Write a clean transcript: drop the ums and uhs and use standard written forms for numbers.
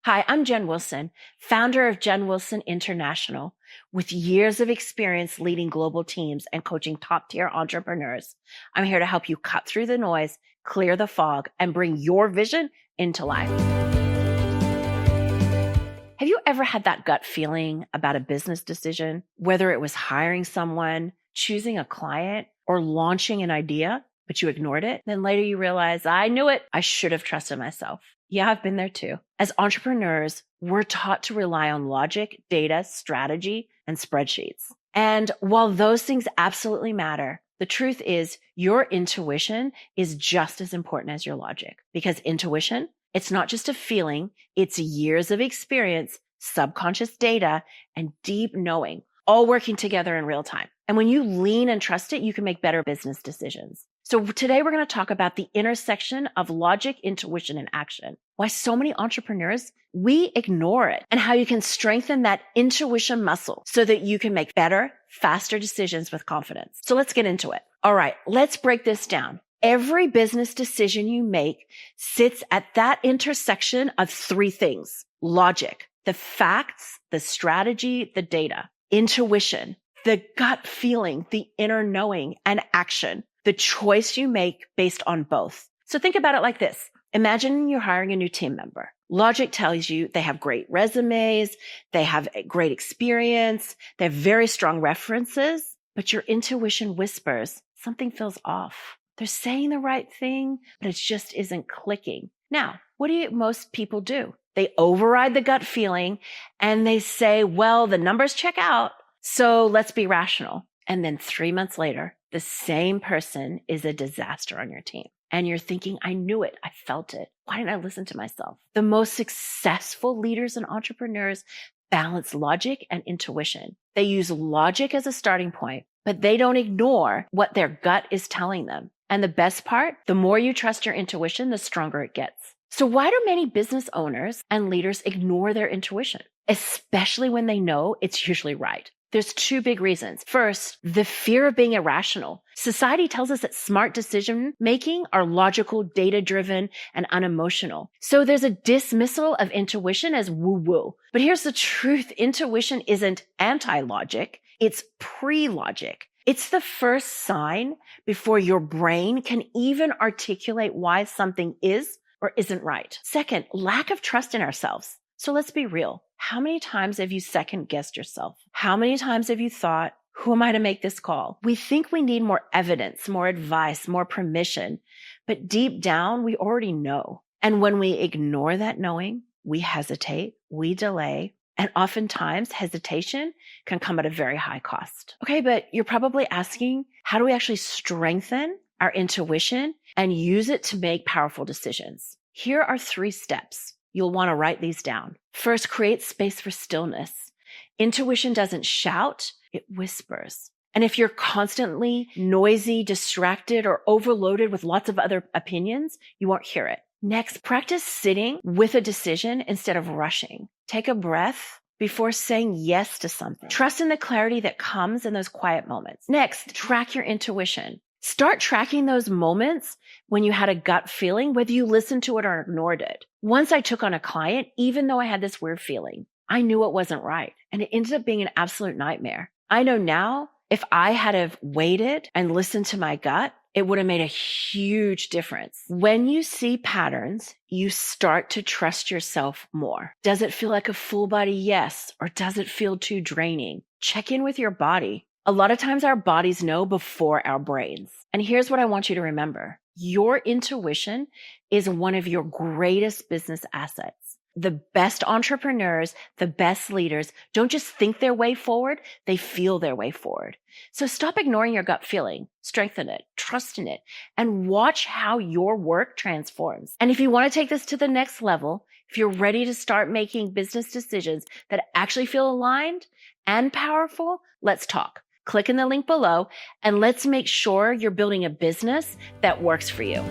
Hi, I'm Jen Wilson, founder of Jen Wilson International. With years of experience leading global teams and coaching top-tier entrepreneurs, I'm here to help you cut through the noise, clear the fog, and bring your vision into life. Have you ever had that gut feeling about a business decision, whether it was hiring someone, choosing a client, or launching an idea, but you ignored it? Then later you realize, I knew it. I should have trusted myself. Yeah, I've been there too. As entrepreneurs, we're taught to rely on logic, data, strategy, and spreadsheets. And while those things absolutely matter, the truth is your intuition is just as important as your logic, because intuition, it's not just a feeling, it's years of experience, subconscious data, and deep knowing, all working together in real time. And when you lean and trust it, you can make better business decisions. So today we're going to talk about the intersection of logic, intuition, and action. Why so many entrepreneurs, we ignore it, and how you can strengthen that intuition muscle so that you can make better, faster decisions with confidence. So let's get into it. All right, let's break this down. Every business decision you make sits at that intersection of three things: logic, the facts, the strategy, the data; intuition, the gut feeling, the inner knowing; and action, the choice you make based on both. So think about it like this. Imagine you're hiring a new team member. Logic tells you they have great resumes, they have a great experience, they have very strong references, but your intuition whispers something feels off. They're saying the right thing, but it just isn't clicking. Now, what do most people do? They override the gut feeling and they say, well, the numbers check out, so let's be rational. And then 3 months later, the same person is a disaster on your team. And you're thinking, I knew it. I felt it. Why didn't I listen to myself? The most successful leaders and entrepreneurs balance logic and intuition. They use logic as a starting point, but they don't ignore what their gut is telling them. And the best part, the more you trust your intuition, the stronger it gets. So why do many business owners and leaders ignore their intuition, especially when they know it's usually right? There's two big reasons. First, the fear of being irrational. Society tells us that smart decision making are logical, data-driven, and unemotional. So there's a dismissal of intuition as woo-woo. But here's the truth. Intuition isn't anti-logic. It's pre-logic. It's the first sign before your brain can even articulate why something is or isn't right. Second, lack of trust in ourselves. So let's be real. How many times have you second guessed yourself? How many times have you thought, who am I to make this call? We think we need more evidence, more advice, more permission, but deep down, we already know. And when we ignore that knowing, we hesitate, we delay, and oftentimes hesitation can come at a very high cost. Okay, but you're probably asking, how do we actually strengthen our intuition and use it to make powerful decisions? Here are 3 steps. You'll want to write these down. First, create space for stillness. Intuition doesn't shout, it whispers. And if you're constantly noisy, distracted, or overloaded with lots of other opinions, you won't hear it. Next, practice sitting with a decision instead of rushing. Take a breath before saying yes to something. Trust in the clarity that comes in those quiet moments. Next, track your intuition. Start tracking those moments when you had a gut feeling, whether you listened to it or ignored it. Once I took on a client, even though I had this weird feeling, I knew it wasn't right. And it ended up being an absolute nightmare. I know now, if I had have waited and listened to my gut, it would have made a huge difference. When you see patterns, you start to trust yourself more. Does it feel like a full body yes, or does it feel too draining? Check in with your body. A lot of times our bodies know before our brains. And here's what I want you to remember. Your intuition is one of your greatest business assets. The best entrepreneurs, the best leaders don't just think their way forward, they feel their way forward. So stop ignoring your gut feeling, strengthen it, trust in it, and watch how your work transforms. And if you want to take this to the next level, if you're ready to start making business decisions that actually feel aligned and powerful, let's talk. Click in the link below and let's make sure you're building a business that works for you.